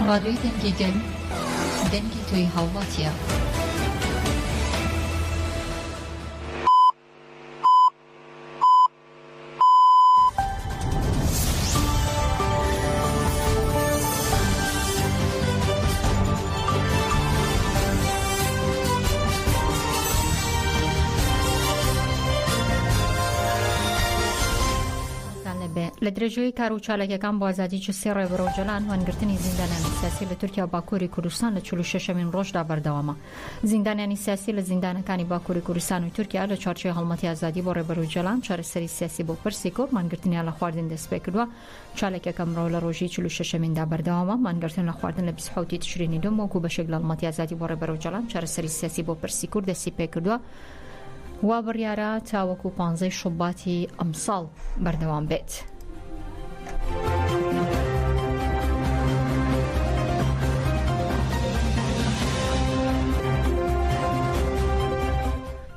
رادیوی دنگی توی هاواتیا لدرجه کارو چالکیان با آزادی جسیر و جلان و انگرتنی زندانیان سیاسی لترکیه باکوری کردستان لچلوشش من روش دابر دوامه زندانیان سیاسی لزندانکانی باکوری کردستان و ترکیه لچارچه حلمتی آزادی باره برو جلان چهار سری سیاسی با پرسیکور منگرتنی علا خواردن دست بکردوا چالکیان رول روزی چلوشش من دابر دوامه منگرتنی خواردن لبسحوتی تشرینی دوم و کوب شکل حلمتی آزادی باره برو جلان چهار سری سیاسی با پرسیکور دستی بکردوا و بریاره تا وکو 15 شباتی امسال بردوام بیت.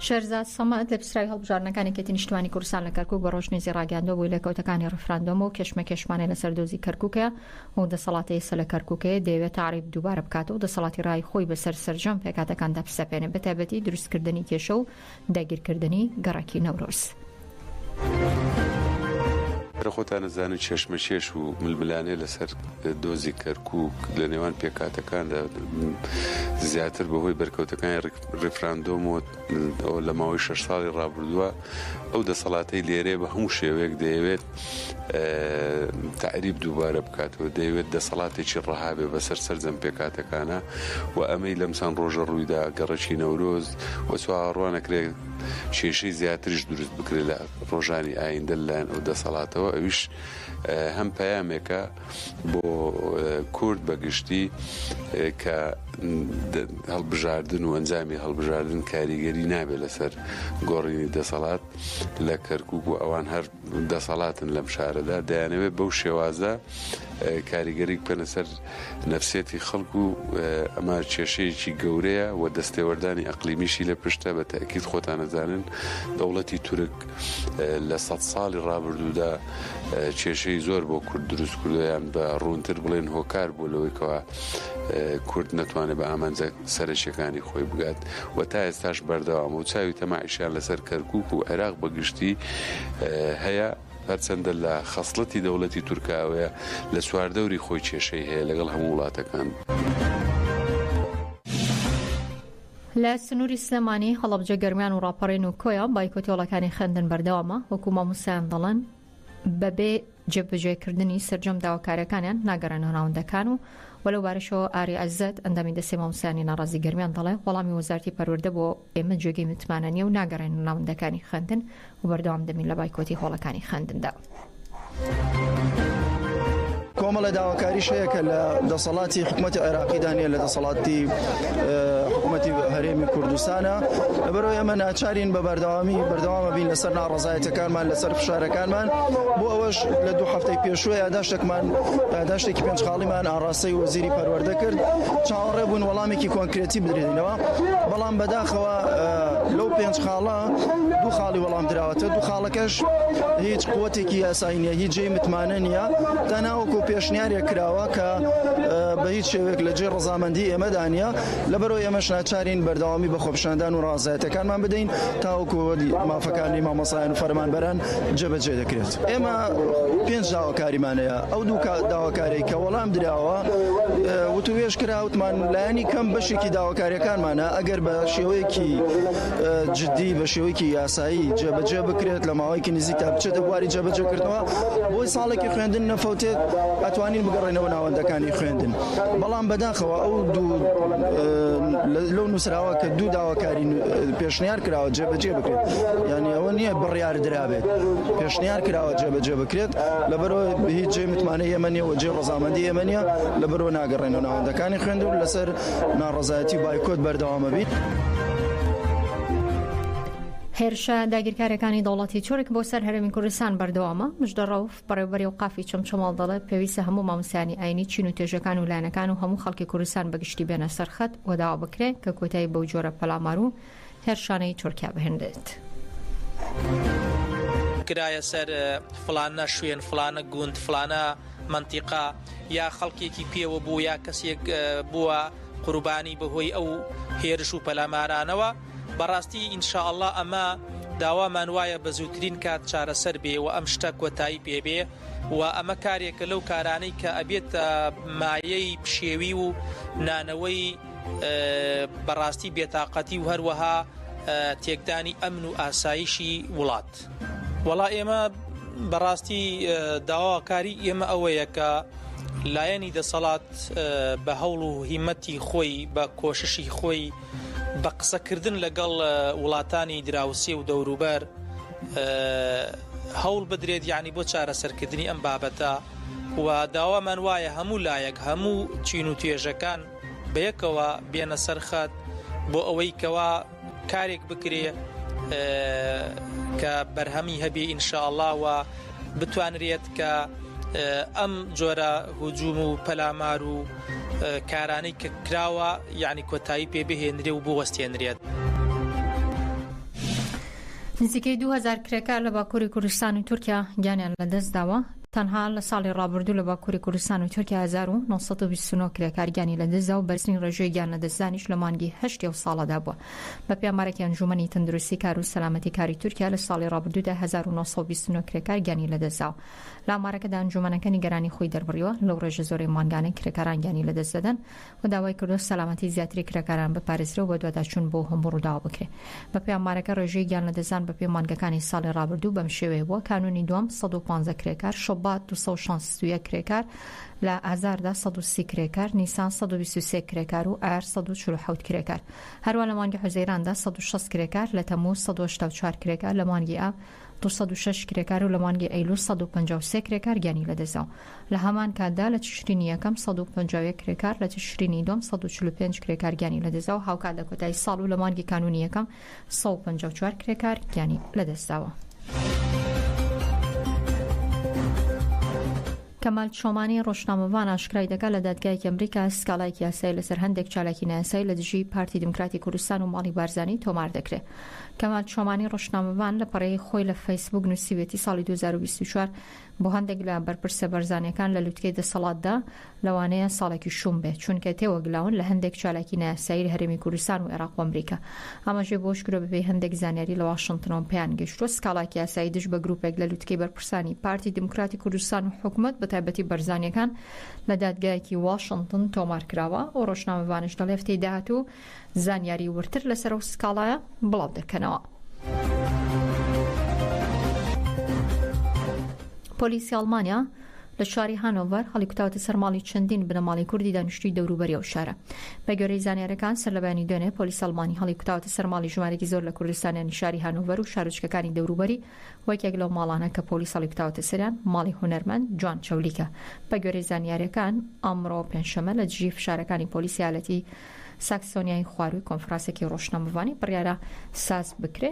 شێرزاد سەمەد لە پسرای هەڵبژارنەکانی کەتی نیشتوانی کوردستان لە کەرکووک بە ڕۆژنێزی ڕاگەاندەوە بووی لە کەوتەکانی ڕفراندۆم و کێشمەکێشمانەی لەسەر دۆزی کەرکووکە و دەسەڵاتی ئێستا لە کەرکووکەیە دەیەوێت تعریف دووبارە بکات و دەسەڵاتی ڕای خۆی بەسەر سەرجەم پێکاتەکاندا بسەپێنێ بەتایبەتی دروستکردنی کێشە و داگیرکردنی گەڕەکی نەورۆز. خۆتان نزانن چێشمەچێش و ململانێ لەسەر دۆزی کەرکووک لە نێوان پێکاتەکاندا زیاتر بەهۆی بەرکەوتەکانی ڕفراندۆم و لە ماوەی 6 ساڵی ڕابردووە ئەو دەسەڵاتەی لێرێ بە هەموو شێوەیەک دەیەوێت تعریف دووبارە بکاتەوە دەیەوێت دەسەڵاتێکی ڕەهابێ بەسەر سەرجەم پێکاتەکانە و ئەمەی لەمسان ڕۆژە ڕوویدا گەڕەکی نەورۆز و سواڕوانەکرێت کێشەی زیاتریش دروست بکرێت لە ڕۆژانی ئایندە لەلایەن ئەو دەسەڵاتەوە ئەویش هەم پەیامێکە بۆ کورد بەگشتی کە هەڵبژاردن و ئەنجامی هەڵبژاردن کاریگەری نابێت لەسەر گۆڕینی دەسەڵات لە کەرکووک و ئەوان هەر دەسەڵاتن لەم شارەدا دەیانەوێت بەو شێوازە کاریگەری بکەنە سەر نەفسێتی خەڵکو و ئەمە کێشەیەکی گەورەیە و دەستێوەردانی ئەقلیمیشی لە پشتە بە تاکید خۆتان نەزانن دەوڵەتی تورک لە 100 ساڵی ڕابردوودا کێشەی زۆر بۆ کورد دروست کردویان بە ڕوونتر بڵێن هۆکار بوو لەوەیکەوە کورد نەتوانێت بە ئامانجە سەرچیەکانی خۆی بگات و تا ئێستاش بەردەوامە و چاوی تەماشیان لەسەر کەرکووک و عێراق بەگشتی هەیە هەرچەندە لە خەسڵەتی دەوڵەتی تورکاوەیە لە سواردەوری خۆی کێشەی هەیە لەگەڵ هەموو وڵاتەکان. لە سنووری سلێمانی هەڵەبجە گەرمیان و ڕاپەڕین و کۆیان بایکۆتی وڵەکانی خوێندن بەردەوامە وەکو مامۆستایان دەڵێن بەبێ جێبەجێکردنی سەرجەم داواکاریەکانیان ناگەڕێنەوە ناوەندەکان و وەلەو بارشەوە ئاری عەزەت ئەندامی دەستێ مامۆستایانی ناڕازی گەرمیان دەڵێ وەڵامی وەزارەتی پەروەردە بۆ ئێمە جێگەی متمانە نیە و ناگەڕێنەوە ناوەندەکانی خوێندن و بەردەوام دەمین لە بایکۆتی هۆڵەکانی خوێندندا. کۆمەڵە داواکاریش هەیە کە لە دەسەڵاتی حکوومەتی عێراقی دانیە لە دەسەڵاتی حکوومەتی هەرێمی کوردستانە لەبەرەوەی ئەمە ناچارین بە بەردەوامە بین لەسەر ناڕەزایەتەکانمان لەسەر فشارەکانمان بۆ ئەوەش لە 2 هەفتەی پێشوە یاداشتێکی پێنج خاڵیمان ئاڕاستەی وەزیری پەروەردە کرد چاوەڕێ بوون وەڵامێکی کۆنکرێتی بدرێنەوە بەڵام بەداخەوە لەو 5 خاڵە 2 خاڵی وەڵام دراوەتە 2 خاڵەکەش هیچ قوتێکی یاسایی نیە هیچ جێی متمانە نیە تەناوەکو پێشنیارێک کراوە کە بە هیچ شێوێک لە جێ ڕەزامەندی ئێمەدانە لەبەرەوەی ئێمەش ناچارین بەردەوامی بە خۆپیشاندان و ڕازایەتەکانمان بدەین تاوەکو مافەکانی مامۆسایان و فەرمانبەران جێبەجێ دەکرێت. ئێمە 5 داواکاریمانەیە ئەو 2 داواکاری کە وەڵام دراوە وتوێژ کراوتمان لایەنی کەم بەشێکی داواکاریەکانمانە ئەگەر بە شێوەیەکی جدی بە شێوەیەکی یاسایی جێبەجێ بکرێت لە ماوەیەکی نزیک تا بچێتە بواری جێبەجێکردنەوە بۆی ساڵێکی خوێندن نەفەوتێت ئەتوانین بگەڕێنەوە ناوەندەکانی خوێندن بەڵام بەداخەوە ئەو لەو نووسراوە کە 2 داواکاری پێشنیار کراوە جێبەجێ بکرێت یعنی ئەوە نییە بڕیار درابێت پێشنیار کراوە جێبەجێ بکرێت لەبەرەوەی هیچ جێ متمانەی ئێمە نیە و جێ ڕەزامەندی ئێمە نیە لەبەرەوە ناگەڕێنەوە ناوەندەکانی خوێندن لەسەر ناڕەزایەتی بایکۆت بەردەوامە بیت. هێرشە داگیرکاریەکانی دەوڵەتی تورک بۆ سەر هەرێمی کوردستان بەردەوامە مژدە ڕەوف بەڕێوەبەری وقافی چەمچەماڵ دەڵێت پێویستە هەموو مامۆستایانی ئاینی چین و توێژەکان و لایەنەکان و هەموو خەڵکی کوردستان بەگشتی بێنە سەرخەت و داوا بکرێت کە کۆتایی بەو جۆرە پەلامار و هێرشانەی تورکیا بهێنرێت. بگرایە سەر فلانە شوێن فلانە گوند فلانە منطقە یا خەڵکێکی پێوە بوو یا کەسێک بووە قوربانی بەهۆی ئەو هێرش و پەلامارانەوە بەڕاستی ئینشاءالله ئەمە داوامان وایە بە زووترین کات چارەسەر بێ و ئەم شتە کۆتایی پێبێ و ئەمە کارێکە لەو کارانەی کە ئەبێت مایەی پشێوی و نانەوەی بەڕاستی بێتاقەتی و هەروەها تێکدانی ئەمن و ئاسایشی وڵات. وەڵا ئێمە بەڕاستی داواکاری ئێمە ئەوەیە کە لایەنی دەسەڵات بە هەوڵ و هیمەتی خۆی بە کۆششی خۆی بە قسەکردن لەگەڵ وڵاتانی دراوسێ و دەوروبەر هەوڵ بدرێت یعنی بۆ چارەسەرکردنی ئەم بابەتە و داوامان وایە هەموو لایەک هەموو چین و توێژەکان بەیەکەوە بێنە سەرخەت بۆ ئەوەی کەوا کارێک بکرێ کە بەرهەمی هەبێ ئینشاءالله و بتوانرێت کە ئەم جۆرە هجووم و پەلامار و کارانەی کە کراوە یعنی کۆتایی پێ بهێنرێ و بۆ وەستێنرێت. نزیکەی 2000 کرێکار لە باکووری کوردستان و تورکیا گیانیان لەدەست داوە. تەنها لە ساڵی ڕابردوو لە باکووری کوردستان و تورکیا 1929 کرێکار گیانی لەدەست دا و بەرزترین ڕێژەی گیان لەدەستدانیش لە مانگی 8 ساڵەدا بووە. بە پێامارێکی ئەنجومەنی تەندروستی کار و سەلامەتی کاری تورکیا لە ساڵی ڕابردوودا 1929 کرێکار گیانی لەدەست دا و لە ئامارەکەدا ئەنجومەنەکە نیگەرانی خۆی دەربڕیوە لەو ڕێژە زۆرەی مانگانەی کرێکاران گیانی لەدەست دەدەن و داوای کردو سەلامەتی زیاتری کرێکاران بپارێزرێ و بە دواداچوون بۆ هەموو ڕووداوە بکرێ. بە پێامارەکە ڕێژەی گیان لەدەستدان بە پێ مانگەکانی ساڵی ڕابردوو بەم شێوەیە بووە. کانونی دووەم 115 کرێکار، شۆبات 261 کرێکار، لە ئازاردا 130 کرێکار، نیسان 123 کرێکار و ئار 147 کرێکار. هەروە لە مانگی حوزەیراندا 160 کرێکار، لە تەموو 184 کرێکار، لە مانگی ئاب 206 کرێکار و لە مانگی ئەیلول 153 کرێکار گیانی لەدەستدا. لە هەمان کاتدا لە تشرینی یەکەم 151 کرێکار، لە تشرینی دووەم 145 کرێکار گیانی لەدەستدا و هاوکات لە کۆتایی ساڵ و لە مانگی کانونی یەکەم 154 کرێکار گیانی لەدەستداوە. کەمال چۆمانی ڕۆژنامەوان ئاشکرای دەکات لە دادگایەکی ئەمریکا سکاڵایەکی یاسایی لەسەر هەندێک چالاکی نایاسایی لە دژی پارتی دموکراتی کوردستان و ماڵی بارزانی تۆمار دەکرێت. کەمال چۆمانی ڕۆژنامەوان لە پەڕەیەی خۆی لە فەیسبوک نووسیوێتی ساڵی 2024 بۆ هەندێک لە بەرپرسە بەرزانیەکان لە لوتکەی دەسەڵاتدا لەوانەیە ساڵێکی شوم بێت چونکە تێوەگلاون لە هەندێک چالاکی نایاسایی لە هەرێمی کوردستان و عێراق و ئەمریکا. ئەمەژێ بۆ شکرۆ بەپێی هەندێک زانیاری لە واشنگتنەوە پێیان گەیشتووە سکاڵاکی یاسایی دژ بە گروپێک لە لوتکەی بەرپرسانی پارتی دموکراتی کوردستان و حکوومەت بە تایبەتی بەرزانیەکان لە دادگایەکی واشنگتن تۆمار کراوە و ڕۆژنامەوانش دەڵێ هەفتەی داهاتوو زانیاری ورتر لەسەر ئەو سکاڵایە بڵاو دەکەنەوە. پۆلیسی ئەڵمانیا لە شاری هانۆڤەر هەڵیکوتاوەتە سەر ماڵی چەندین بنەماڵی کوردی دانیشتووی دەوروبەری ئەو شارە. بە گوێرەی زانیاریەکان سەر لە بەیانی دوێنێ پۆلیس ئەڵمانی هەڵیکوتاوەتە سەر ماڵی ژمارەی زۆر لە کوردستانیانی شاری هانۆڤەر و شارۆچکەکانی دەوروبەری وەکێک لەو ماڵانە کە پۆلیس هەڵیکوتاوەتە سەریان ماڵی هونەرمەند جوان چەولیکە. بە گوێرەی زانیاریەکان ئەمڕۆ پێنجشەمە لە دژی فشارەکانی پۆلیسی یالەتی ساکسۆنیای خواروی کۆنفرانسێکی ڕۆژنامەوانی بڕیارە ساز بکرێ